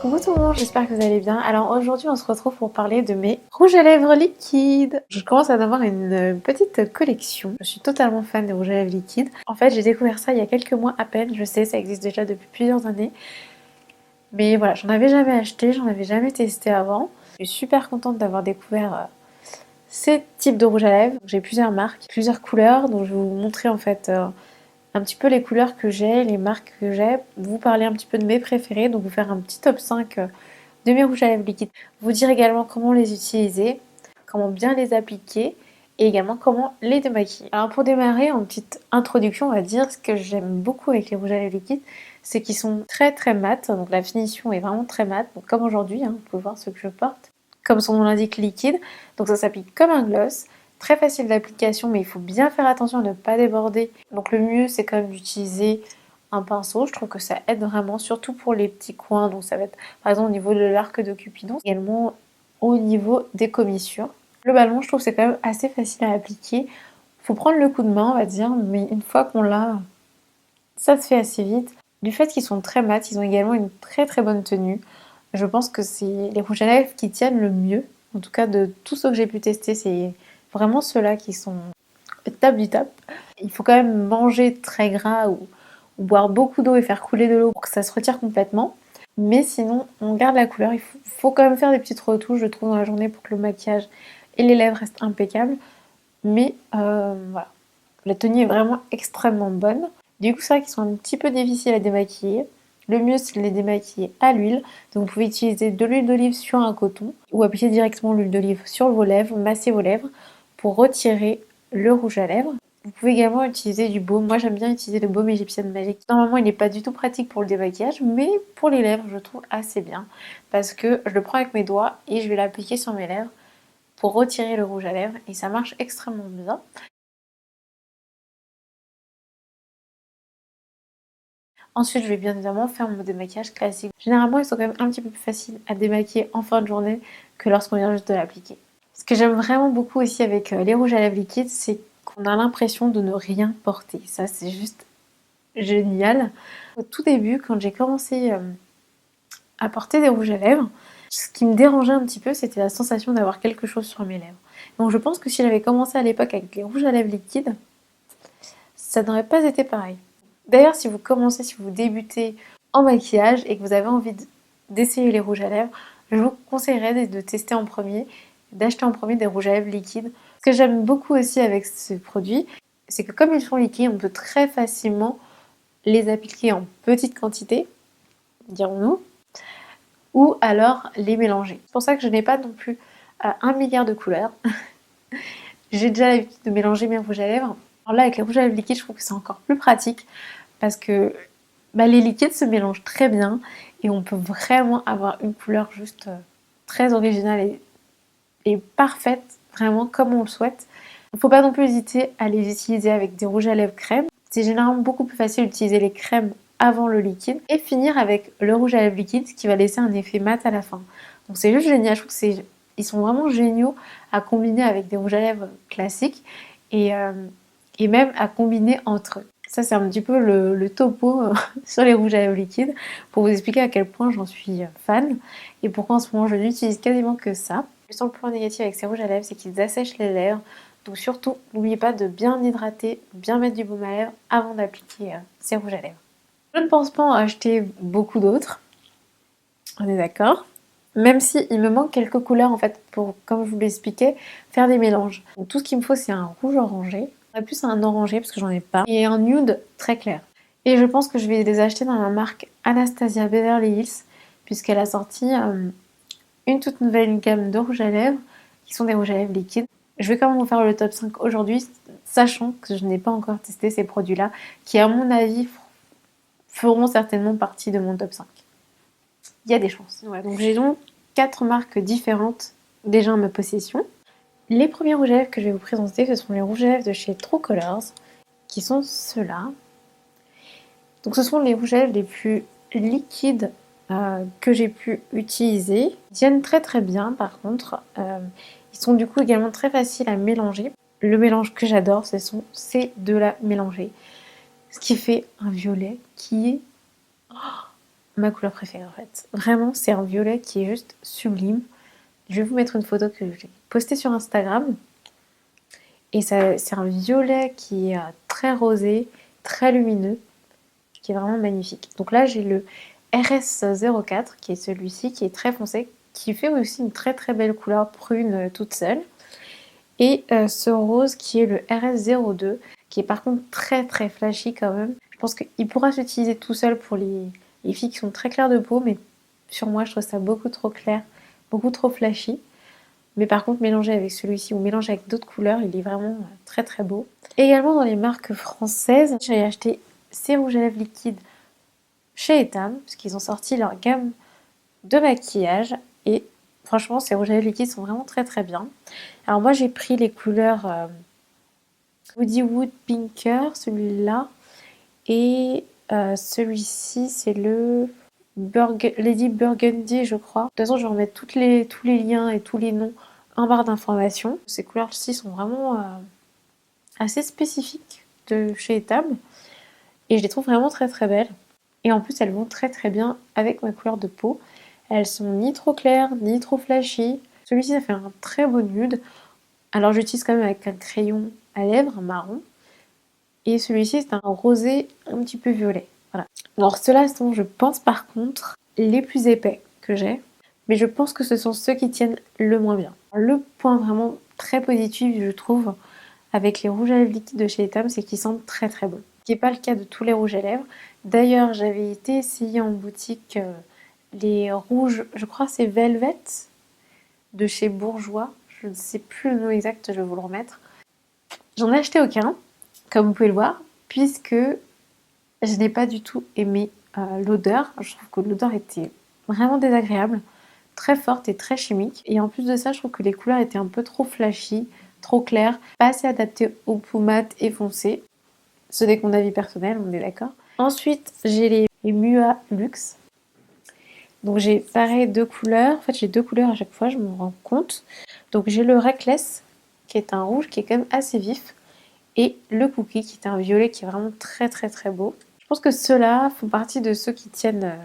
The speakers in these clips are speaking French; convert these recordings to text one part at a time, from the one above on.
Coucou tout le monde, j'espère que vous allez bien. Alors aujourd'hui on se retrouve pour parler de mes rouges à lèvres liquides. Je commence à en avoir une petite collection. Je suis totalement fan des rouges à lèvres liquides. En fait j'ai découvert ça il y a quelques mois à peine, je sais ça existe déjà depuis plusieurs années. Mais voilà, j'en avais jamais acheté, j'en avais jamais testé avant. Je suis super contente d'avoir découvert ces types de rouges à lèvres. J'ai plusieurs marques, plusieurs couleurs, donc je vais vous montrer en fait un petit peu les couleurs que j'ai, les marques que j'ai, vous parler un petit peu de mes préférés, donc vous faire un petit top 5 de mes rouges à lèvres liquides. Vous dire également comment les utiliser, comment bien les appliquer et également comment les démaquiller. Alors pour démarrer, en petite introduction, on va dire ce que j'aime beaucoup avec les rouges à lèvres liquides, c'est qu'ils sont très mat, donc la finition est vraiment très mat, donc comme aujourd'hui, vous pouvez voir ce que je porte. Comme son nom l'indique, liquide, donc ça s'applique comme un gloss. Très facile d'application, mais il faut bien faire attention à ne pas déborder. Donc le mieux, c'est quand même d'utiliser un pinceau. Je trouve que ça aide vraiment, surtout pour les petits coins. Donc ça va être par exemple au niveau de l'arc de Cupidon, également au niveau des commissures. Globalement, je trouve que c'est quand même assez facile à appliquer. Faut prendre le coup de main, on va dire, mais une fois qu'on l'a, ça se fait assez vite. Du fait qu'ils sont très mat, ils ont également une très bonne tenue. Je pense que c'est les rouges à lèvres qui tiennent le mieux. En tout cas, de tous ceux que j'ai pu tester, c'est vraiment ceux-là qui sont top du top. Il faut quand même manger très gras ou boire beaucoup d'eau et faire couler de l'eau pour que ça se retire complètement. Mais sinon, on garde la couleur. Il faut quand même faire des petites retouches, je trouve, dans la journée pour que le maquillage et les lèvres restent impeccables. Mais voilà, la tenue est vraiment extrêmement bonne. Du coup, c'est vrai qu'ils sont un petit peu difficiles à démaquiller. Le mieux, c'est de les démaquiller à l'huile. Donc, vous pouvez utiliser de l'huile d'olive sur un coton ou appliquer directement l'huile d'olive sur vos lèvres, masser vos lèvres pour retirer le rouge à lèvres. Vous pouvez également utiliser du baume. Moi, j'aime bien utiliser le baume égyptienne magique. Normalement, il n'est pas du tout pratique pour le démaquillage, mais pour les lèvres, je trouve assez bien parce que je le prends avec mes doigts et je vais l'appliquer sur mes lèvres pour retirer le rouge à lèvres et ça marche extrêmement bien. Ensuite, je vais bien évidemment faire mon démaquillage classique. Généralement, ils sont quand même un petit peu plus faciles à démaquiller en fin de journée que lorsqu'on vient juste de l'appliquer. Ce que j'aime vraiment beaucoup aussi avec les rouges à lèvres liquides, c'est qu'on a l'impression de ne rien porter. Ça, c'est juste génial. Au tout début, quand j'ai commencé à porter des rouges à lèvres, ce qui me dérangeait un petit peu, c'était la sensation d'avoir quelque chose sur mes lèvres. Donc je pense que si j'avais commencé à l'époque avec les rouges à lèvres liquides, ça n'aurait pas été pareil. D'ailleurs, si vous commencez, si vous débutez en maquillage et que vous avez envie d'essayer les rouges à lèvres, je vous conseillerais de tester en premier, d'acheter en premier des rouges à lèvres liquides. Ce que j'aime beaucoup aussi avec ce produit, c'est que comme ils sont liquides, on peut très facilement les appliquer en petite quantité, dirons-nous, ou alors les mélanger. C'est pour ça que je n'ai pas non plus 1 milliard de couleurs. J'ai déjà l'habitude de mélanger mes rouges à lèvres. Alors là, avec les rouges à lèvres liquides, je trouve que c'est encore plus pratique parce que les liquides se mélangent très bien et on peut vraiment avoir une couleur juste très originale et parfaite, vraiment comme on le souhaite. Il ne faut pas non plus hésiter à les utiliser avec des rouges à lèvres crème. C'est généralement beaucoup plus facile d'utiliser les crèmes avant le liquide et finir avec le rouge à lèvres liquide qui va laisser un effet mat à la fin. Donc c'est juste génial, je trouve que ils sont vraiment géniaux à combiner avec des rouges à lèvres classiques et même à combiner entre eux. Ça c'est un petit peu le topo sur les rouges à lèvres liquides pour vous expliquer à quel point j'en suis fan et pourquoi en ce moment je n'utilise quasiment que ça. Le seul point négatif avec ces rouges à lèvres, c'est qu'ils assèchent les lèvres. Donc surtout, n'oubliez pas de bien hydrater, bien mettre du baume à lèvres avant d'appliquer ces rouges à lèvres. Je ne pense pas en acheter beaucoup d'autres, on est d'accord. Même si il me manque quelques couleurs en fait pour, comme je vous l'expliquais, faire des mélanges. Donc tout ce qu'il me faut c'est un rouge orangé, plus un orangé parce que j'en ai pas, et un nude très clair. Et je pense que je vais les acheter dans la marque Anastasia Beverly Hills puisqu'elle a sorti une toute nouvelle gamme de rouges à lèvres qui sont des rouges à lèvres liquides. Je vais quand même vous faire le top 5 aujourd'hui, sachant que je n'ai pas encore testé ces produits-là, qui à mon avis feront certainement partie de mon top 5. Il y a des chances. Ouais, donc j'ai donc 4 marques différentes déjà en ma possession. Les premiers rouges à lèvres que je vais vous présenter, ce sont les rouges à lèvres de chez True Colors, qui sont ceux-là. Donc ce sont les rouges à lèvres les plus liquides que j'ai pu utiliser. Ils tiennent très bien par contre. Ils sont du coup également très faciles à mélanger. Le mélange que j'adore, c'est de la mélanger. Ce qui fait un violet qui est ma couleur préférée en fait. Vraiment, c'est un violet qui est juste sublime. Je vais vous mettre une photo que j'ai postée sur Instagram. Et c'est un violet qui est très rosé, très lumineux, qui est vraiment magnifique. Donc là, j'ai le RS04, qui est celui-ci, qui est très foncé, qui fait aussi une très très belle couleur prune toute seule. Et ce rose qui est le RS02, qui est par contre très très flashy quand même. Je pense qu'il pourra s'utiliser tout seul pour les filles qui sont très claires de peau, mais sur moi, je trouve ça beaucoup trop clair, beaucoup trop flashy. Mais par contre, mélangé avec celui-ci ou mélangé avec d'autres couleurs, il est vraiment très très beau. Également dans les marques françaises, j'ai acheté ces rouges à lèvres liquides chez Etam, parce qu'ils ont sorti leur gamme de maquillage. Et franchement, ces rouges à lèvres liquides sont vraiment très très bien. Alors moi, j'ai pris les couleurs Woody Wood Pinker, celui-là. Et celui-ci, c'est le Lady Burgundy, je crois. De toute façon, je vais remettre tous les liens et tous les noms en barre d'informations. Ces couleurs-ci sont vraiment assez spécifiques de chez Etam. Et je les trouve vraiment très très belles. Et en plus, elles vont très très bien avec ma couleur de peau. Elles sont ni trop claires, ni trop flashy. Celui-ci, ça fait un très beau nude. Alors, j'utilise quand même avec un crayon à lèvres marron. Et celui-ci, c'est un rosé un petit peu violet. Voilà. Alors, ceux-là sont, je pense, par contre, les plus épais que j'ai. Mais je pense que ce sont ceux qui tiennent le moins bien. Le point vraiment très positif, je trouve, avec les rouges à lèvres liquides de chez Etam, c'est qu'ils sentent très très bon. Ce qui n'est pas le cas de tous les rouges à lèvres. D'ailleurs, j'avais été essayer en boutique les rouges, je crois c'est Velvet, de chez Bourjois. Je ne sais plus le nom exact, je vais vous le remettre. J'en ai acheté aucun, comme vous pouvez le voir, puisque je n'ai pas du tout aimé l'odeur. Je trouve que l'odeur était vraiment désagréable, très forte et très chimique. Et en plus de ça, je trouve que les couleurs étaient un peu trop flashy, trop claires, pas assez adaptées aux peaux mates et foncées. Ce n'est que mon avis personnel, on est d'accord. Ensuite, j'ai les Mua Luxe. Donc j'ai pareil deux couleurs. En fait, j'ai deux couleurs à chaque fois, je me rends compte. Donc j'ai le Reckless, qui est un rouge qui est quand même assez vif. Et le Cookie, qui est un violet qui est vraiment très très très beau. Je pense que ceux-là font partie de ceux qui tiennent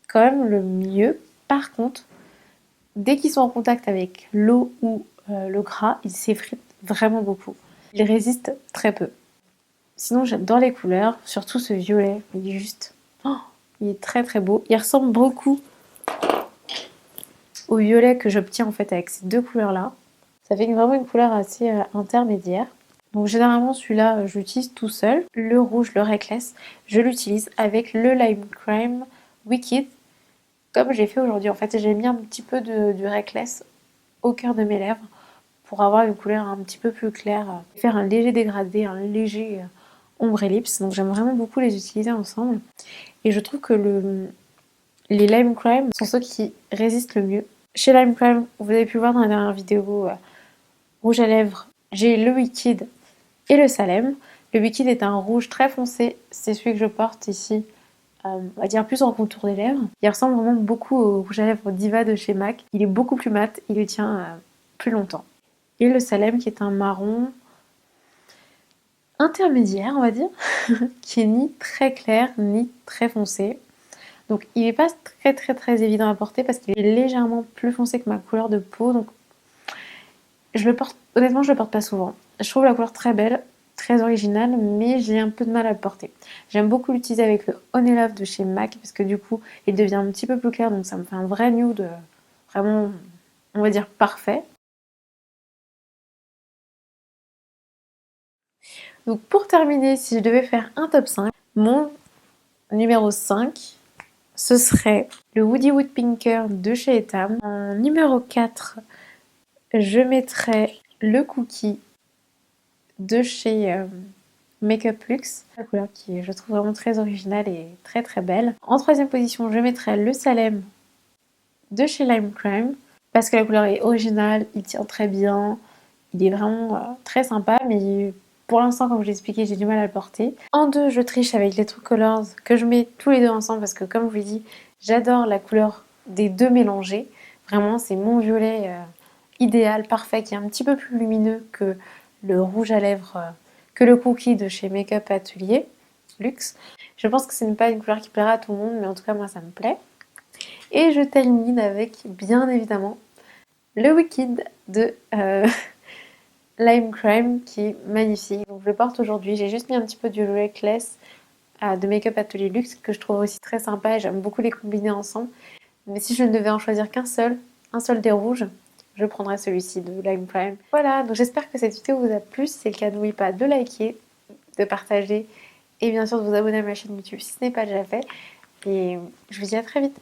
quand même le mieux. Par contre, dès qu'ils sont en contact avec l'eau ou le gras, ils s'effritent vraiment beaucoup. Ils résistent très peu. Sinon, j'adore les couleurs, surtout ce violet. Il est juste... Oh, il est très très beau. Il ressemble beaucoup au violet que j'obtiens en fait avec ces deux couleurs-là. Ça fait vraiment une couleur assez intermédiaire. Donc généralement celui-là, je l'utilise tout seul. Le rouge, le Reckless, je l'utilise avec le Lime Crime Wicked, comme j'ai fait aujourd'hui. En fait, j'ai mis un petit peu du Reckless au cœur de mes lèvres pour avoir une couleur un petit peu plus claire. Faire un léger dégradé, un léger ombre ellipse. Donc j'aime vraiment beaucoup les utiliser ensemble. Et je trouve que les Lime Crime sont ceux qui résistent le mieux. Chez Lime Crime, vous avez pu voir dans la dernière vidéo, rouge à lèvres, j'ai le Wicked et le Salem. Le Wicked est un rouge très foncé, c'est celui que je porte ici, on va dire plus en contour des lèvres. Il ressemble vraiment beaucoup au rouge à lèvres Diva de chez MAC. Il est beaucoup plus mat, il le tient plus longtemps. Et le Salem qui est un marron intermédiaire, on va dire, qui est ni très clair ni très foncé. Donc il n'est pas très très très évident à porter parce qu'il est légèrement plus foncé que ma couleur de peau. Donc je le porte, honnêtement je le porte pas souvent. Je trouve la couleur très belle, très originale, mais j'ai un peu de mal à le porter. J'aime beaucoup l'utiliser avec le Honey Love de chez MAC parce que du coup il devient un petit peu plus clair, donc ça me fait un vrai nude vraiment, on va dire, parfait. Donc pour terminer, si je devais faire un top 5, mon numéro 5, ce serait le Woody Wood Pinker de chez Etam. En numéro 4, je mettrais le Cookie de chez Makeup Luxe. La couleur qui est, je trouve, vraiment très originale et très très belle. En troisième position, je mettrais le Salem de chez Lime Crime parce que la couleur est originale, il tient très bien, il est vraiment très sympa, mais pour l'instant, comme je l'ai expliqué, j'ai du mal à le porter. En deux, je triche avec les True Colors que je mets tous les deux ensemble parce que, comme je vous l'ai dit, j'adore la couleur des deux mélangés. Vraiment, c'est mon violet idéal, parfait, qui est un petit peu plus lumineux que le rouge à lèvres, que le Cookie de chez Makeup Atelier Luxe. Je pense que ce n'est pas une couleur qui plaira à tout le monde, mais en tout cas moi ça me plaît. Et je termine avec, bien évidemment, le Wicked de Lime Crime qui est magnifique. Donc je le porte aujourd'hui. J'ai juste mis un petit peu du Reckless de Make-up Atelier Luxe que je trouve aussi très sympa et j'aime beaucoup les combiner ensemble. Mais si je ne devais en choisir qu'un seul, un seul des rouges, je prendrais celui-ci de Lime Crime. Voilà, donc j'espère que cette vidéo vous a plu. Si c'est le cas, n'oubliez pas de liker, de partager et bien sûr de vous abonner à ma chaîne YouTube si ce n'est pas déjà fait. Et je vous dis à très vite.